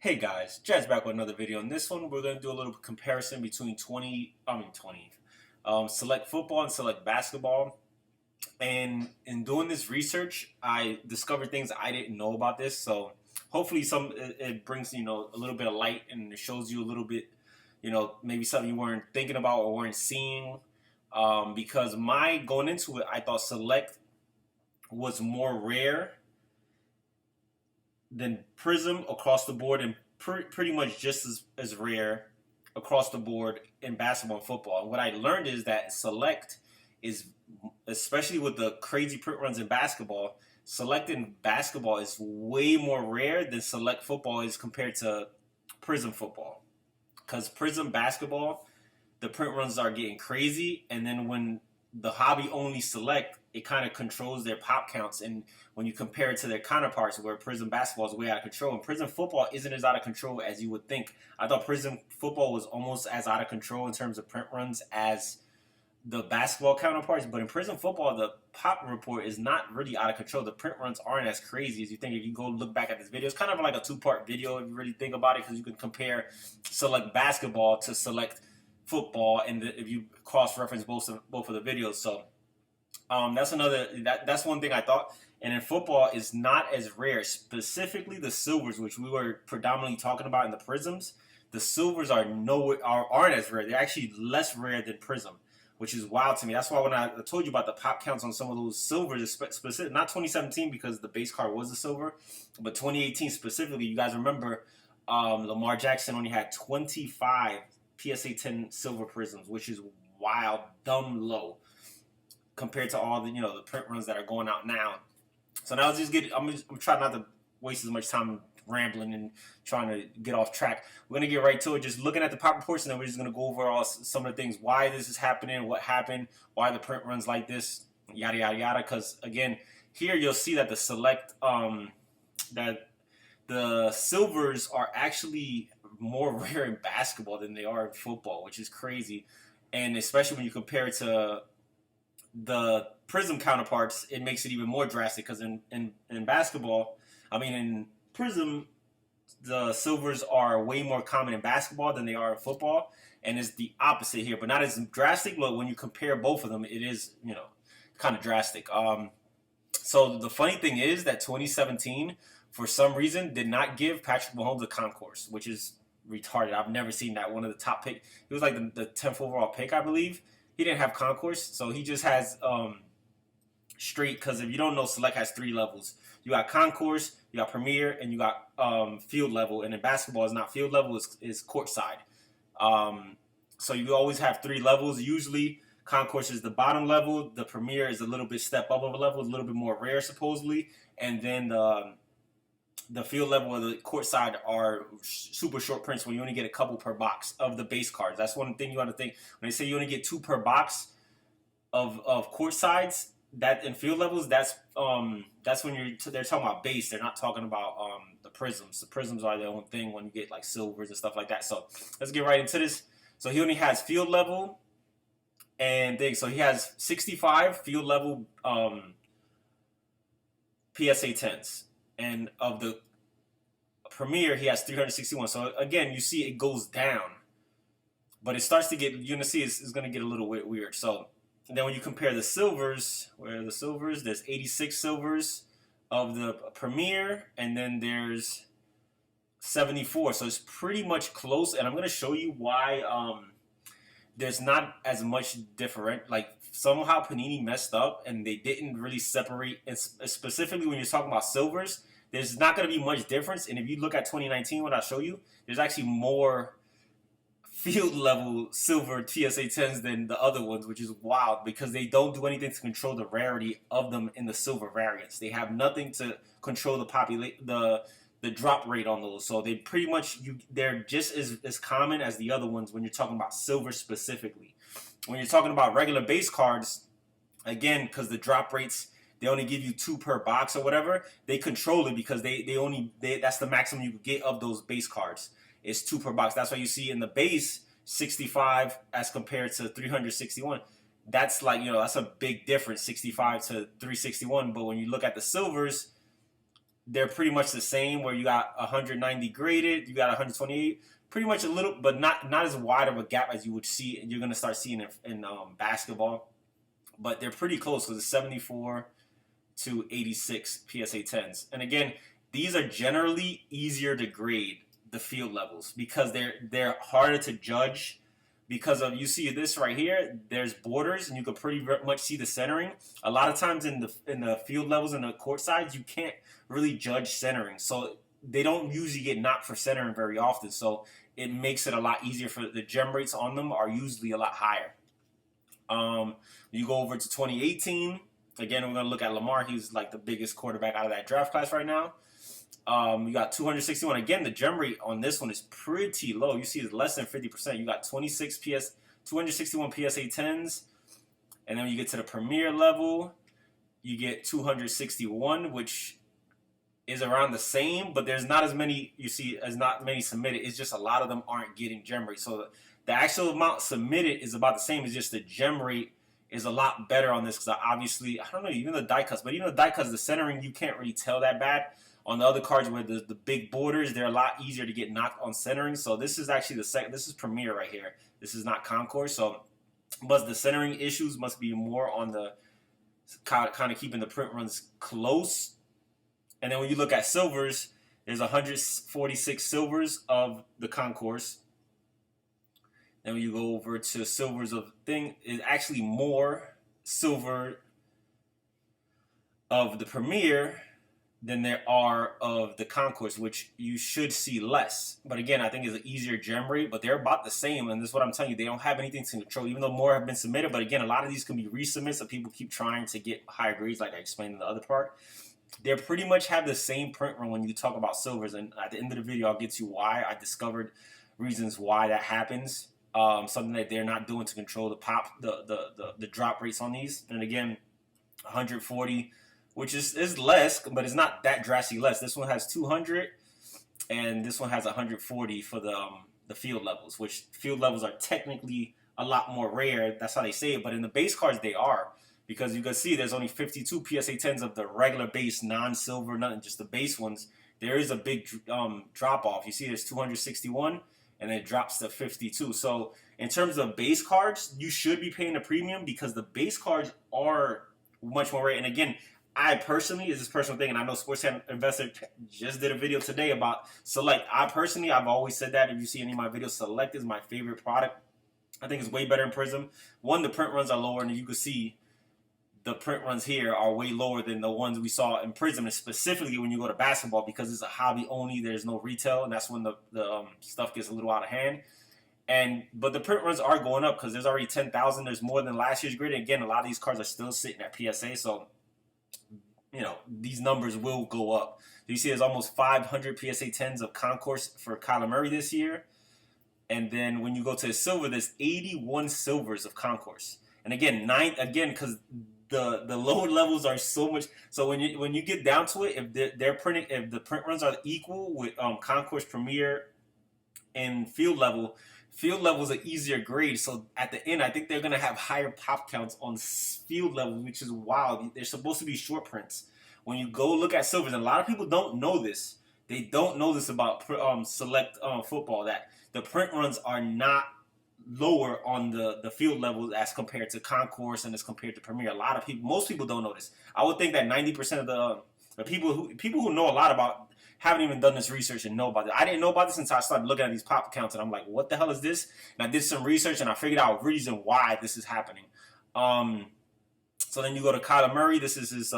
Hey guys, Jed's back with another video. In this one, we're going to do a little comparison between select football and select basketball. And in doing this research, I discovered things I didn't know about this. So hopefully, it brings a little bit of light and it shows you a little bit, maybe something you weren't thinking about or weren't seeing. Because my going into it, I thought select was more rare than Prism across the board, and pretty much just as rare across the board in basketball and football. And what I learned is that Select is, especially with the crazy print runs in basketball, Select in basketball is way more rare than Select football is compared to Prism football. Because Prism basketball, the print runs are getting crazy, and then when the hobby only select, it kind of controls their pop counts. And when you compare it to their counterparts, where Prism basketball is way out of control, and Prism football isn't as out of control as you would think. I thought Prism football was almost as out of control in terms of print runs as the basketball counterparts, but in Prism football, the pop report is not really out of control. The print runs aren't as crazy as you think. If you go look back at this video, it's kind of like a two-part video if you really think about it, because you can compare select basketball to select football, and if you cross-reference both of the videos. So that's one thing I thought. And in football, is not as rare. Specifically, the silvers, which we were predominantly talking about in the prisms. The silvers aren't as rare. They're actually less rare than Prism, which is wild to me. That's why when I told you about the pop counts on some of those silvers, specific, not 2017 because the base card was a silver, but 2018 specifically, you guys remember Lamar Jackson only had 25 PSA 10 silver prisms, which is wild, dumb low compared to all the print runs that are going out now. So now I'm trying not to waste as much time rambling and trying to get off track. We're going to get right to it, just looking at the pop reports, and then we're just going to go over some of the things, why this is happening, what happened, why the print runs like this, yada, yada, yada. Because, again, here you'll see that that the silvers are actually more rare in basketball than they are in football, which is crazy. And especially when you compare it to the Prism counterparts, it makes it even more drastic, because in basketball, in Prism, the silvers are way more common in basketball than they are in football, and it's the opposite here, but not as drastic. But when you compare both of them, it is kind of drastic. So the funny thing is that 2017, for some reason, did not give Patrick Mahomes a concourse, which is retarded. I've never seen that. One of the top pick, he was like the 10th overall pick, I believe. He didn't have concourse, so he just has straight. Because if you don't know, select has three levels. You got concourse, you got premier, and you got field level. And in basketball, it's not field level; is courtside. So you always have three levels. Usually, concourse is the bottom level. The premier is a little bit step up of a level, a little bit more rare supposedly, and then the field level or the court side are super short prints where you only get a couple per box of the base cards. That's one thing you want to think. When they say you only get two per box of court sides, that in field levels, that's when they're talking about base. They're not talking about the prisms. The prisms are their own thing when you get like silvers and stuff like that. So let's get right into this. So he only has field level and things. So he has 65 field level PSA 10s. And of the Premier, he has 361. So again, you see it goes down, but it starts to get. You're gonna see it's going to get a little bit weird. So then when you compare the silvers, there's 86 silvers of the Premier, and then there's 74. So it's pretty much close. And I'm going to show you why there's not as much different. Like somehow Panini messed up and they didn't really separate. And specifically when you're talking about silvers, there's not going to be much difference. And if you look at 2019, what I'll show you, there's actually more field level silver TSA 10s than the other ones, which is wild because they don't do anything to control the rarity of them in the silver variants. They have nothing to control the drop rate on those. So they pretty much they're just as common as the other ones when you're talking about silver specifically. When you're talking about regular base cards, again, because the drop rates, they only give you two per box or whatever, they control it because that's the maximum you can get of those base cards. It's two per box. That's why you see in the base 65 as compared to 361. That's like, that's a big difference, 65 to 361. But when you look at the silvers, they're pretty much the same. Where you got 190 graded, you got 128. Pretty much a little, but not as wide of a gap as you would see. You're gonna start seeing in basketball, but they're pretty close because it's 74 to 86 PSA 10s. And again, these are generally easier to grade, the field levels, because they're harder to judge because of, you see this right here, there's borders and you can pretty much see the centering. A lot of times in the field levels and the court sides, you can't really judge centering. So they don't usually get knocked for centering very often. So it makes it a lot easier. For the gem rates on them are usually a lot higher. You go over to 2018. Again, we're going to look at Lamar. He's like the biggest quarterback out of that draft class right now. You got 261. Again, the gem rate on this one is pretty low. You see it's less than 50%. You got 261 PSA 10s. And then when you get to the premier level, you get 261, which is around the same, but there's not as many, you see, as not many submitted. It's just a lot of them aren't getting gem rate. So the actual amount submitted is about the same. It's just the gem rate is a lot better on this because obviously, I don't know, even the die cuts, but even the die cuts, the centering, you can't really tell that bad. On the other cards where the big borders, they're a lot easier to get knocked on centering. So this is actually the second, this is Premier right here. This is not Concourse. So, but the centering issues must be more on the kind of keeping the print runs close. And then when you look at silvers, there's 146 silvers of the Concourse. Then when you go over to silvers of thing, is actually more silver of the Premier than there are of the Concourse, which you should see less. But again, I think it's an easier gem rate, but they're about the same. And this is what I'm telling you, they don't have anything to control, even though more have been submitted. But again, a lot of these can be resubmits, so people keep trying to get higher grades, like I explained in the other part. They pretty much have the same print run when you talk about silvers. And at the end of the video, I'll get to why. I discovered reasons why that happens. Something that they're not doing to control the pop, the drop rates on these. And again, 140, which is less, but it's not that drastically less. This one has 200, and this one has 140 for the field levels, which field levels are technically a lot more rare. That's how they say it. But in the base cards, they are. Because you can see there's only 52 PSA 10s of the regular base, non-silver, nothing, just the base ones. There is a big drop-off. You see there's 261, and it drops to 52. So in terms of base cards, you should be paying a premium because the base cards are much more rare. And again, I personally, is this personal thing, and I know Sports Investor just did a video today about Select. I've always said that. If you see any of my videos, Select is my favorite product. I think it's way better in Prism. One, the print runs are lower, and you can see the print runs here are way lower than the ones we saw in Prism, and specifically when you go to basketball, because it's a hobby only, there's no retail, and that's when the stuff gets a little out of hand. But the print runs are going up because there's already 10,000. There's more than last year's grid. And again, a lot of these cards are still sitting at PSA, so you know these numbers will go up. You see, there's almost 500 PSA 10s of Concourse for Kyler Murray this year, and then when you go to the silver, there's 81 silvers of Concourse. And again, because the lower levels are so much. So when you get down to it, if they're printing, if the print runs are equal with Concourse, Premier, and field level is an easier grade. So at the end, I think they're gonna have higher pop counts on field level, which is wild. They're supposed to be short prints. When you go look at silvers, and a lot of people don't know this. They don't know this about Select football, that the print runs are not lower on the field level as compared to Concourse and as compared to Premier. Most people don't know this. I would think that 90% of the people who know a lot about haven't even done this research and know about it. I didn't know about this until I started looking at these pop counts, and I'm like, what the hell is this? And I did some research, and I figured out a reason why this is happening. So then you go to Kyler Murray. This is his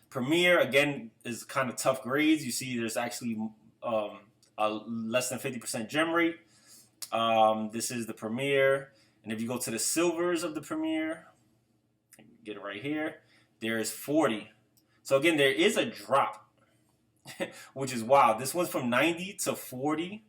Premier. Again, is kind of tough grades. You see there's actually a less than 50% gem rate. This is the Premier. And if you go to the silvers of the Premier, get it right here, there is 40. So again, there is a drop, which is wild. This one's from 90 to 40.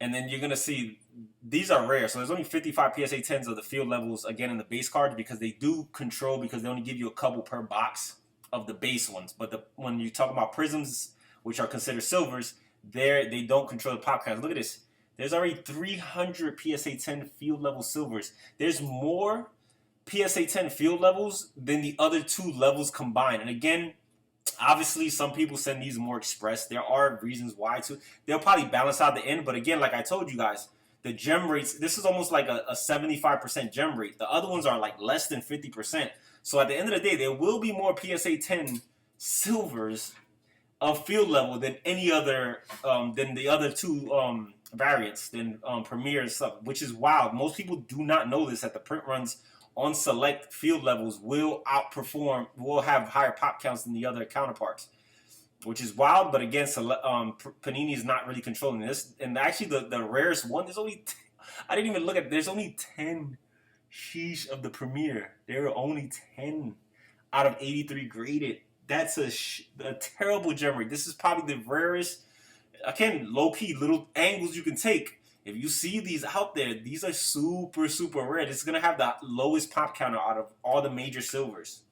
And then you're going to see these are rare. So there's only 55 PSA 10s of the field levels, again, in the base cards, because they do control, because they only give you a couple per box of the base ones. But when you talk about Prisms, which are considered silvers, they don't control the pop counts. Look at this. There's already 300 PSA 10 field level silvers. There's more PSA 10 field levels than the other two levels combined. And again, Obviously, some people send these more express. There are reasons why too. They'll probably balance out the end, but again, like I told you guys, the gem rates. This is almost like a 75% gem rate. The other ones are like less than 50%. So at the end of the day, there will be more PSA 10 silvers of field level than any other than the other two variants than Premier and stuff, which is wild. Most people do not know this, that the print runs on select field levels will outperform, will have higher pop counts than the other counterparts, which is wild. But again, Panini is not really controlling this. And actually, the rarest one, there's only I didn't even look at. There's only 10 sheesh of the Premier. There are only 10 out of 83 graded. That's a terrible gem rate. This is probably the rarest. Again, low key little angles you can take. If you see these out there, these are super, super rare. This is going to have the lowest pop counter out of all the major silvers.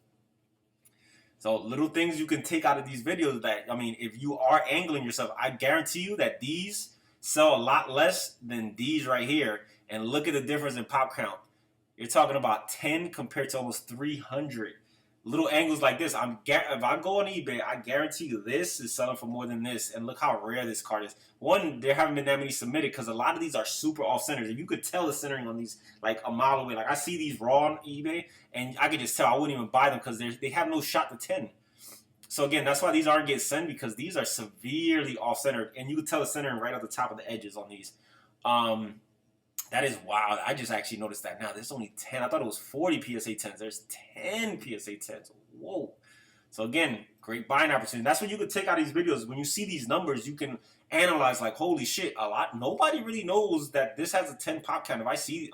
So little things you can take out of these videos that, I mean, if you are angling yourself, I guarantee you that these sell a lot less than these right here. And look at the difference in pop count. You're talking about 10 compared to almost 300. Little angles like this, if I go on eBay, I guarantee you this is selling for more than this. And look how rare this card is. One, there haven't been that many submitted because a lot of these are super off centers. And you could tell the centering on these like a mile away. Like I see these raw on eBay, and I could just tell I wouldn't even buy them because they have no shot to 10. So again, that's why these aren't getting sent, because these are severely off centered, and you could tell the centering right at the top of the edges on these. That is wild. I just actually noticed that now. There's only 10. I thought it was 40 PSA 10s. There's 10 PSA 10s. Whoa. So again, great buying opportunity. That's when you could take out these videos. When you see these numbers, you can analyze like, holy shit, nobody really knows that this has a 10 pop count. If I see,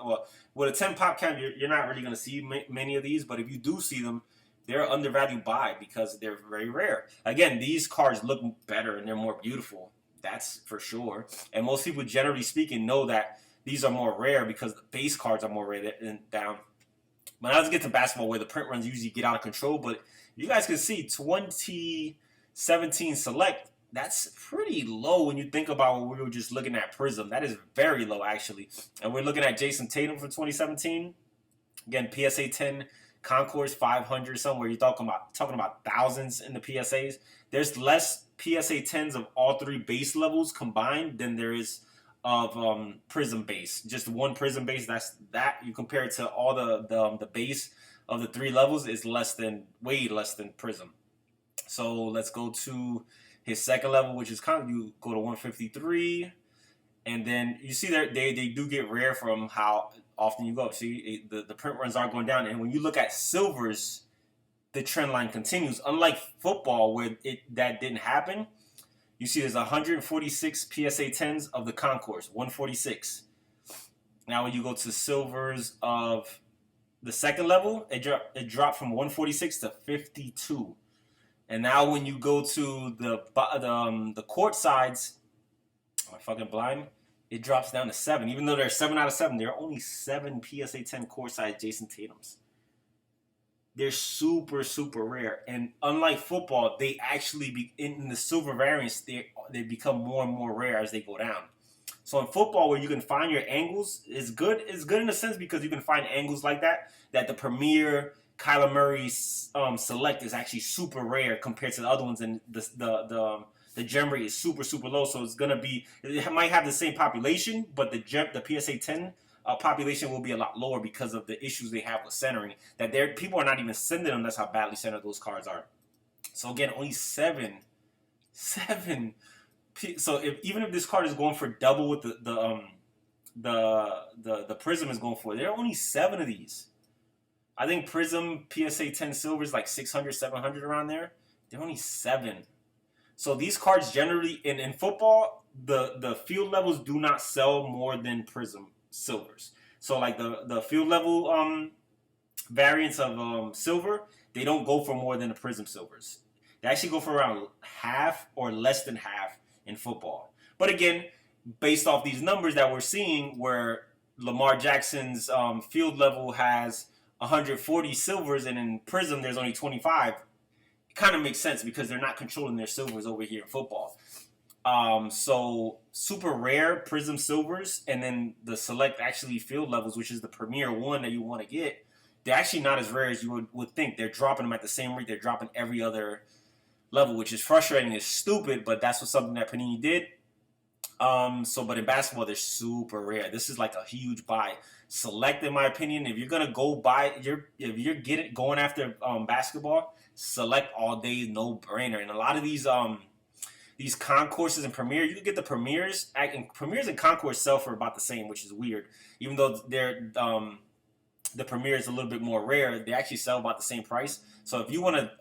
with a 10 pop count, you're not really going to see many of these. But if you do see them, they're undervalued buy because they're very rare. Again, these cards look better and they're more beautiful. That's for sure. And most people, generally speaking, know that these are more rare because the base cards are more rare than down. But now let's get to basketball, where the print runs usually get out of control. But you guys can see 2017 Select, that's pretty low when you think about what we were just looking at Prism. That is very low, actually. And we're looking at Jason Tatum for 2017. Again, PSA 10 Concourse 500 somewhere. You're talking about thousands in the PSAs. There's less PSA 10s of all three base levels combined than there is of Prism base. Just one Prism base, that you compare it to all the base of the three levels is way less than Prism. So let's go to his second level, which is kind of, you go to 153, and then you see that they do get rare from how often you go up. See, the print runs are going down, and when you look at silvers, the trend line continues. Unlike football, where that didn't happen. You see there's 146 PSA 10s of the Concourse, 146. Now when you go to silvers of the second level, it dropped from 146 to 52. And now when you go to the court sides, am I fucking blind? It drops down to 7. Even though there's 7 out of 7, there are only 7 PSA 10 court side Jason Tatums. They're super, super rare. And unlike football, they actually, in the silver variants, they become more and more rare as they go down. So in football, where you can find your angles, is good. It's good in a sense because you can find angles like that the Premier Kyler Murray Select is actually super rare compared to the other ones. And the gem rate is super, super low. So it might have the same population, but the PSA 10 population will be a lot lower because of the issues they have with centering. That people are not even sending them. That's how badly centered those cards are. So again, only 7. So even if this card is going for double what the Prism is going for, there are only 7 of these. I think Prism PSA 10 silver is like 600, 700 around there. There are only 7. So these cards generally in football, the field levels do not sell more than Prism silvers. So like the field level variants of silver, they don't go for more than the Prism silvers. They actually go for around half or less than half in football. But again, based off these numbers that we're seeing, where Lamar Jackson's field level has 140 silvers and in Prism there's only 25, it kind of makes sense because they're not controlling their silvers over here in football. So super rare Prism silvers, and then the select actually field levels, which is the premier one that you want to get, they're actually not as rare as you would think. They're dropping them at the same rate they're dropping every other level, which is frustrating. It's stupid, but that's what something that Panini did. But in basketball, they're super rare. This is like a huge buy. Select, in my opinion, if you're gonna go buy, if you're getting going after basketball, select all day, no brainer. And a lot of these concourses and premiere, you can get the premieres. And premieres and concourse sell for about the same, which is weird. Even though they're the premiere is a little bit more rare, they actually sell about the same price. So if you want to,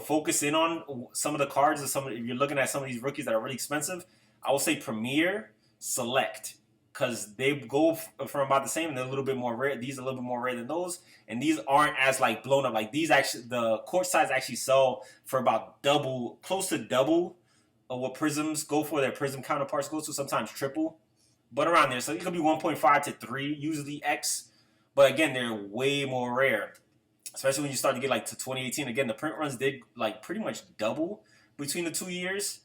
focus in on some of the cards, and if you're looking at some of these rookies that are really expensive, I will say Premier, Select, because they go for about the same, and they're a little bit more rare. These are a little bit more rare than those, and these aren't as like blown up. Like these actually, the court size actually sell for about double, close to double of what Prisms go for. Their Prism counterparts go to, sometimes triple, but around there. So it could be 1.5 to 3, usually X, but again, they're way more rare. Especially when you start to get like to 2018. Again, the print runs did like pretty much double between the 2 years.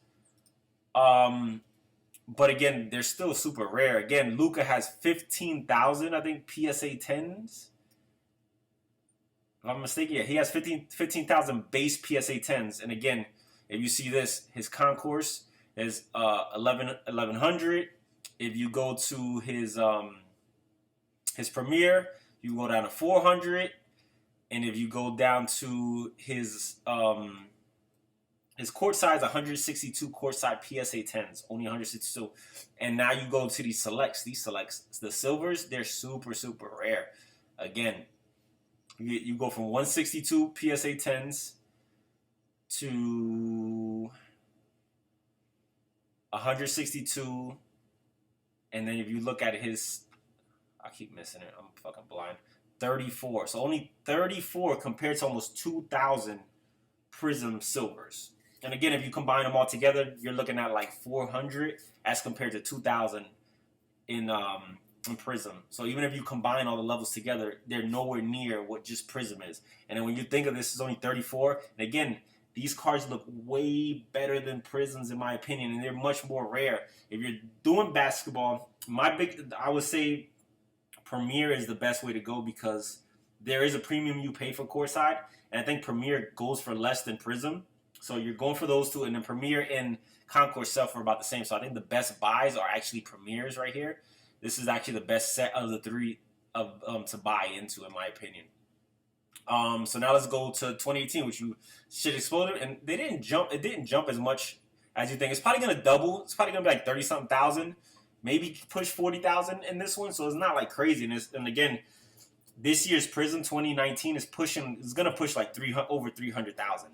But again, they're still super rare. Again, Luka has 15,000, I think, PSA 10s. If I'm mistaken, yeah, he has 15,000 base PSA 10s. And again, if you see this, his concourse is 1100. If you go to his Premier, you go down to 400. And if you go down to his court size, 162 court side PSA 10s, only 162. And now you go to these selects. These selects, the silvers, they're super, super rare. Again, you go from 162 PSA 10s to 162. And then if you look at his, I keep missing it. I'm fucking blind. 34. So only 34 compared to almost 2,000 Prism silvers. And again, if you combine them all together, you're looking at like 400 as compared to 2,000 in Prism. So even if you combine all the levels together, they're nowhere near what just Prism is. And then when you think of this is only 34, and again, these cards look way better than Prisms in my opinion, and they're much more rare. If you're doing basketball, I would say Premier is the best way to go because there is a premium you pay for courtside, and I think Premier goes for less than Prism. So you're going for those two, and then Premier and Concourse sell for about the same. So I think the best buys are actually Premiers right here. This is actually the best set of the three to buy into, in my opinion. So now let's go to 2018, which you should explode, and they didn't jump. It didn't jump as much as you think. It's probably gonna double. It's probably gonna be like 30-something thousand. Maybe push 40,000 in this one, so it's not like crazy. And again, this year's Prism 2019 is gonna push like over 300,000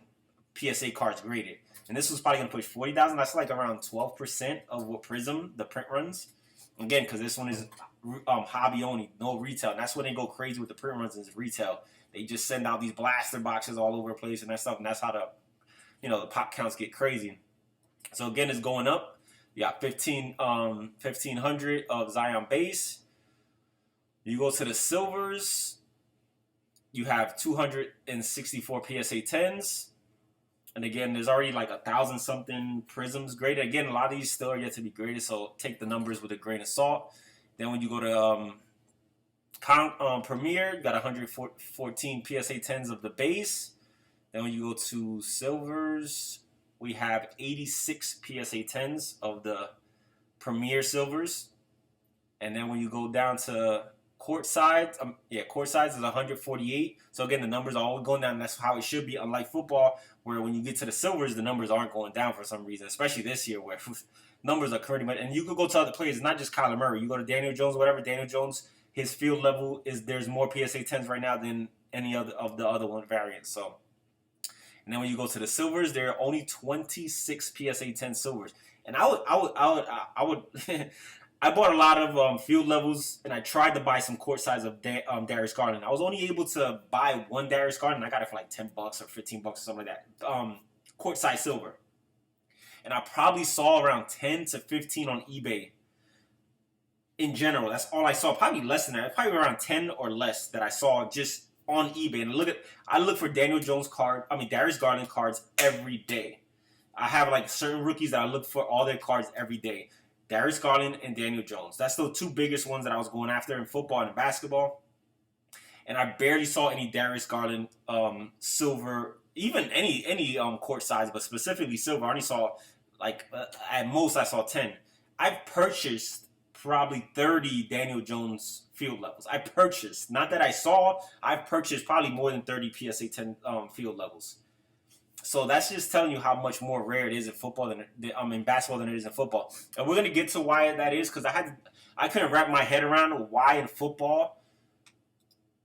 PSA cards graded, and this was probably gonna push 40,000. That's like around 12% of what Prism the print runs. Again, because this one is hobby only, no retail, and that's when they go crazy with the print runs is retail. They just send out these blaster boxes all over the place and that stuff, and that's how the pop counts get crazy. So again, it's going up. You got 1,500 of Zion base. You go to the silvers. You have 264 PSA 10s. And again, there's already like 1,000-something Prisms graded. Again, a lot of these still are yet to be graded, so take the numbers with a grain of salt. Then when you go to Premier, you got 114 PSA 10s of the base. Then when you go to silvers, we have 86 PSA 10s of the Premier silvers. And then when you go down to court size, court size is 148. So again, the numbers are all going down. That's how it should be, unlike football, where when you get to the silvers, the numbers aren't going down for some reason, especially this year where numbers are currently much. And you could go to other players, not just Kyler Murray. You go to Daniel Jones, whatever. Daniel Jones, his field level there's more PSA 10s right now than any other of the other one variants. So, and then when you go to the silvers, there are only 26 PSA 10 silvers. And I would I bought a lot of field levels, and I tried to buy some court size of Darius Garland. I was only able to buy one Darius Garland. I got it for like $10 or $15 or something like that. Court size silver. And I probably saw around 10 to 15 on eBay. In general, that's all I saw. Probably less than that. Probably around 10 or less that I saw just on eBay. And I look for Darius Garland cards every day. I have like certain rookies that I look for all their cards every day. Darius Garland and Daniel Jones. That's the two biggest ones that I was going after in football and basketball. And I barely saw any Darius Garland silver even any court size, but specifically silver. I only saw like at most I saw 10. I've purchased probably 30 Daniel Jones field levels. I purchased, not that I saw. I've purchased probably more than 30 PSA 10 field levels. So that's just telling you how much more rare it is in football than in basketball than it is in football. And we're gonna get to why that is because I couldn't wrap my head around why in football,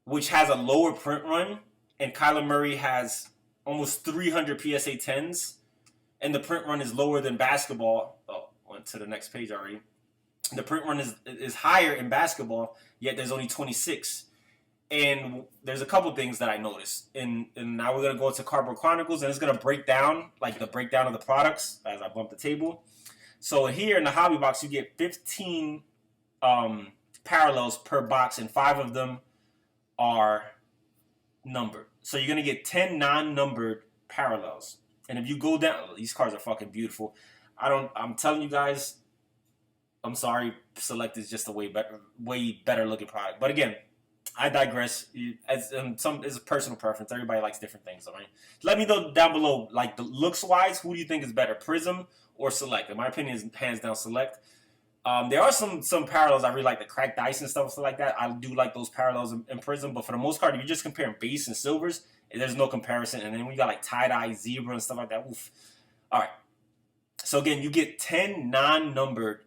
which has a lower print run, and Kyler Murray has almost 300 PSA 10s, and the print run is lower than basketball. Oh, went to the next page already. The print run is higher in basketball, yet there's only 26. And there's a couple things that I noticed. And now we're going to go into Cardboard Chronicles, and it's going to break down, like the breakdown of the products as I bump the table. So here in the hobby box, you get 15 parallels per box, and 5 of them are numbered. So you're going to get 10 non-numbered parallels. And if you go down, these cards are fucking beautiful. I'm telling you guys, I'm sorry, Select is just a way better looking product. But again, I digress. It's a personal preference. Everybody likes different things, all right? Let me know down below, like the looks-wise, who do you think is better, Prism or Select? In my opinion, is hands down Select. There are some parallels I really like, the cracked ice and stuff like that. I do like those parallels in Prism, but for the most part, if you're just comparing base and silvers, there's no comparison. And then we got like tie-dye, zebra, and stuff like that. Oof. All right. So again, you get 10 non-numbered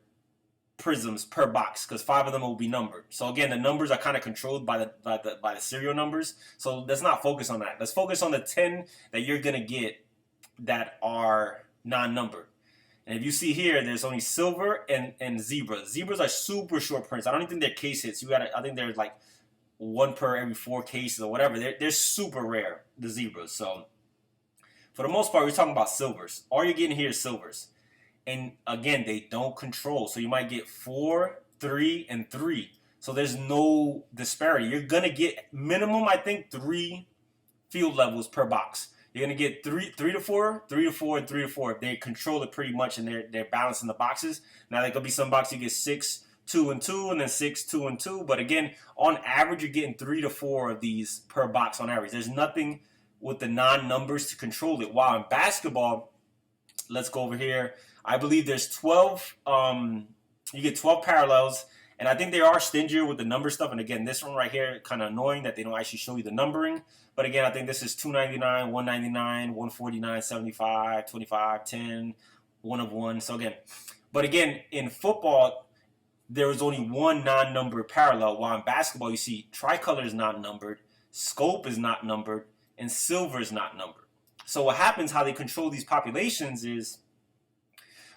prisms per box because 5 of them will be numbered. So again, the numbers are kind of controlled by the serial numbers. So let's not focus on that. Let's focus on the 10 that you're gonna get that are non-numbered. And if you see here, there's only silver and zebra. Zebras are super short prints. I don't even think they're case hits. I think there's like 1 per every 4 cases or whatever. They're super rare, the zebras. So for the most part, we're talking about silvers. All you're getting here is silvers. And again, they don't control. So you might get 4, 3, and 3. So there's no disparity. You're going to get minimum, I think, 3 field levels per box. You're going to get 3 to 4, 3 to 4, and 3 to 4. If they control it pretty much and they're balancing the boxes. Now, there could be some boxes you get 6, 2, and 2, and then 6, 2, and 2. But again, on average, you're getting 3 to 4 of these per box on average. There's nothing with the non-numbers to control it. While in basketball, let's go over here. I believe there's 12, you get 12 parallels, and I think they are stingier with the number stuff. And again, this one right here, kind of annoying that they don't actually show you the numbering. But again, I think this is $2.99, $1.99, $149, $75, $25, $10, 1 of 1. So again, in football, there was only 1 non-numbered parallel, while in basketball, you see tricolor is not numbered, scope is not numbered, and silver is not numbered. So what happens, how they control these populations is,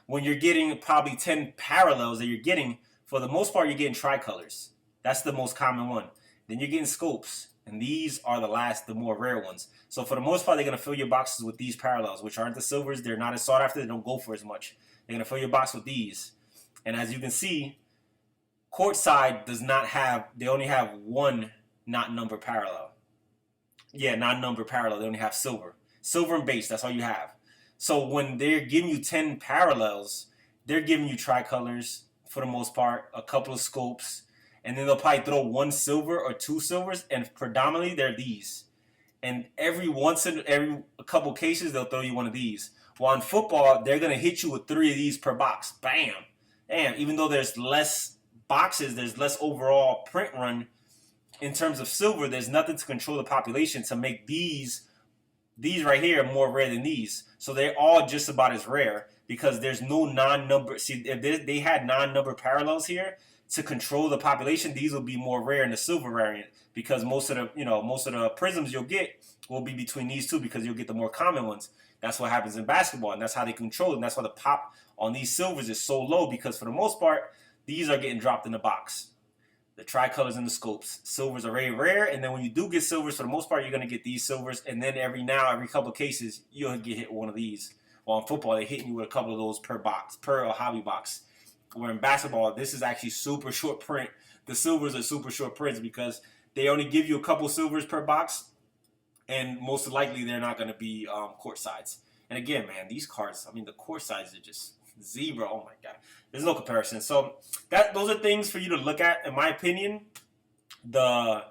when you're getting probably 10 parallels that you're getting, for the most part, you're getting tricolors. That's the most common one. Then you're getting scopes, and these are the more rare ones. So for the most part, they're going to fill your boxes with these parallels, which aren't the silvers. They're not as sought after. They don't go for as much. They're going to fill your box with these. And as you can see, courtside does not have, they only have 1 not numbered parallel. Yeah, not numbered parallel. They only have silver. Silver and base, that's all you have. So when they're giving you 10 parallels, they're giving you tricolors for the most part, a couple of scopes, and then they'll probably throw 1 silver or 2 silvers, and predominantly they're these. And every couple cases, they'll throw you 1 of these. While in football, they're going to hit you with 3 of these per box. Bam! And even though there's less boxes, there's less overall print run in terms of silver, there's nothing to control the population to make these right here more rare than these. So they're all just about as rare because there's no non-number. See, if they had non-number parallels here to control the population, these will be more rare in the silver variant because most of the prisms you'll get will be between these two because you'll get the more common ones. That's what happens in basketball, and that's how they control it. And that's why the pop on these silvers is so low because for the most part, these are getting dropped in the box. The tricolors and the scopes. Silvers are very rare, and then when you do get silvers, for the most part, you're going to get these silvers, and then every couple of cases, you'll get hit with 1 of these. While in football, they're hitting you with a couple of those per box, per hobby box. Where in basketball, this is actually super short print. The silvers are super short prints because they only give you a couple silvers per box, and most likely they're not going to be court sides. And again, man, these cards, I mean, the court sides are just zebra. Oh my god, there's no comparison. So those are things for you to look at. In my opinion, the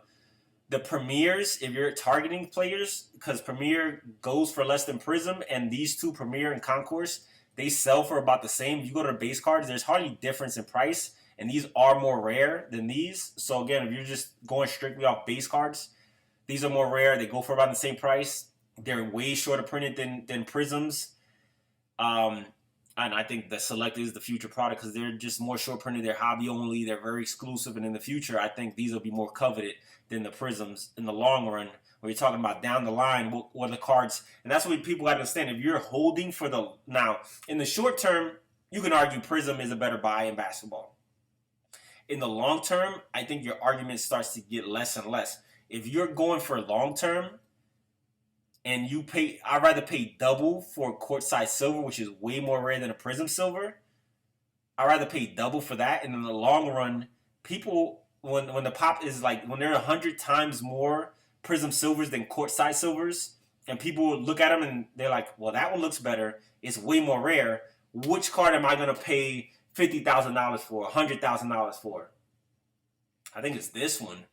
the Premiers, if you're targeting players, because Premier goes for less than Prism, and these two, Premier and Concourse, they sell for about the same. If you go to the base cards, there's hardly difference in price, and these are more rare than these. So again, if you're just going strictly off base cards, these are more rare. They go for about the same price. They're way shorter printed than Prisms. And I think the Select is the future product because they're just more short printed. They're hobby only. They're very exclusive. And in the future, I think these will be more coveted than the Prisms in the long run. When you're talking about down the line, what are the cards? And that's what people got to understand. If you're holding for the now, in the short term, you can argue Prism is a better buy in basketball. In the long term, I think your argument starts to get less and less. If you're going for long term, and you pay, I'd rather pay double for courtside silver, which is way more rare than a Prism silver. I'd rather pay double for that. And in the long run, people, when the pop is like, when they're 100 times more Prism silvers than courtside silvers, and people look at them and they're like, well, that one looks better. It's way more rare. Which card am I going to pay $50,000 for, $100,000 for? I think it's this one,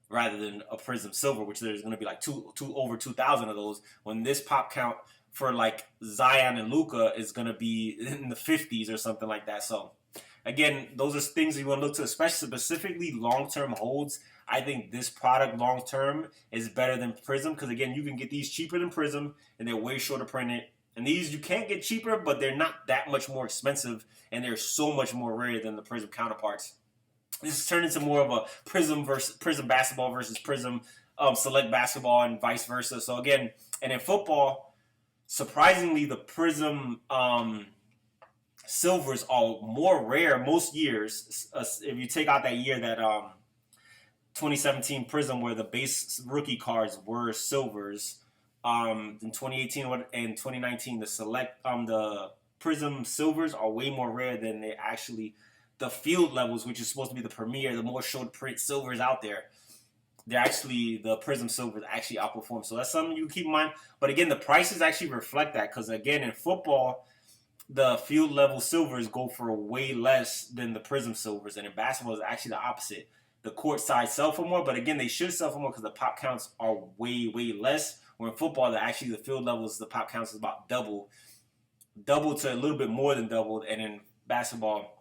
rather than a Prism silver, which there's going to be like over 2,000 of those, when this pop count for like Zion and Luka is going to be in the 50s or something like that. So again, those are things you want to look to, especially specifically long-term holds. I think this product long-term is better than Prism because again, you can get these cheaper than Prism and they're way shorter printed. And these you can't get cheaper, but they're not that much more expensive and they're so much more rare than the Prism counterparts. This has turned into more of a Prism basketball versus Prism Select basketball and vice versa. So again, and in football, surprisingly, the Prism silvers are more rare most years. If you take out that year that 2017 Prism where the base rookie cards were silvers, in 2018 and 2019 the Select the Prism silvers are way more rare than they actually. The field levels, which is supposed to be the premier, the more short print silvers out there, they're actually, the Prism silvers actually outperform. So that's something you keep in mind. But again, the prices actually reflect that because again, in football, the field level silvers go for way less than the Prism silvers. And in basketball, it's actually the opposite. The court side sell for more, but again, they should sell for more because the pop counts are way, way less. Where in football, the field levels, the pop counts is about double to a little bit more than double. And in basketball,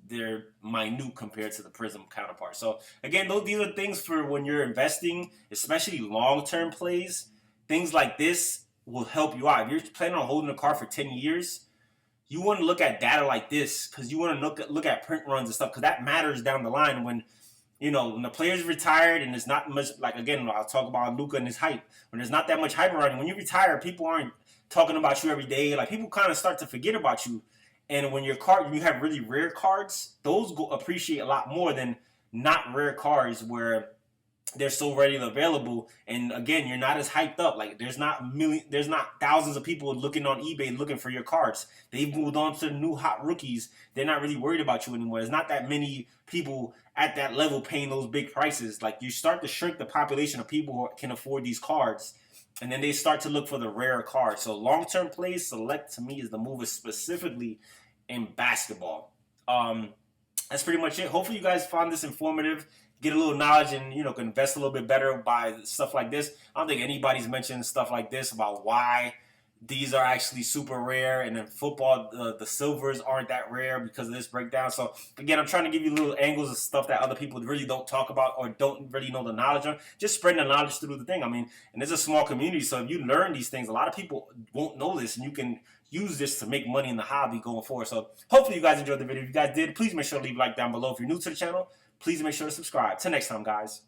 they're minute compared to the Prism counterpart. So again, these are things for when you're investing, especially long-term plays. Things like this will help you out. If you're planning on holding a car for 10 years, you want to look at data like this because you want to look at print runs and stuff because that matters down the line when, you know, when the player's retired and there's not much, like again, I'll talk about Luka and his hype. When there's not that much hype around you, when you retire, people aren't talking about you every day. Like people kind of start to forget about you. And when you have really rare cards, those appreciate a lot more than not rare cards where they're so readily available. And again, you're not as hyped up. Like there's not thousands of people looking on eBay looking for your cards. They've moved on to the new hot rookies. They're not really worried about you anymore. There's not that many people at that level paying those big prices. Like you start to shrink the population of people who can afford these cards. And then they start to look for the rarer cards. So long-term plays, Select to me is the move specifically in basketball. That's pretty much it. Hopefully you guys found this informative, get a little knowledge and, you know, can invest a little bit better by stuff like this. I don't think anybody's mentioned stuff like this about why these are actually super rare. And in football, the silvers aren't that rare because of this breakdown. So again, I'm trying to give you little angles of stuff that other people really don't talk about or don't really know the knowledge on. Just spreading the knowledge through the thing. I mean, and it's a small community. So if you learn these things, a lot of people won't know this and you can use this to make money in the hobby going forward. So hopefully you guys enjoyed the video. If you guys did, please make sure to leave a like down below. If you're new to the channel, please make sure to subscribe. Till next time, guys.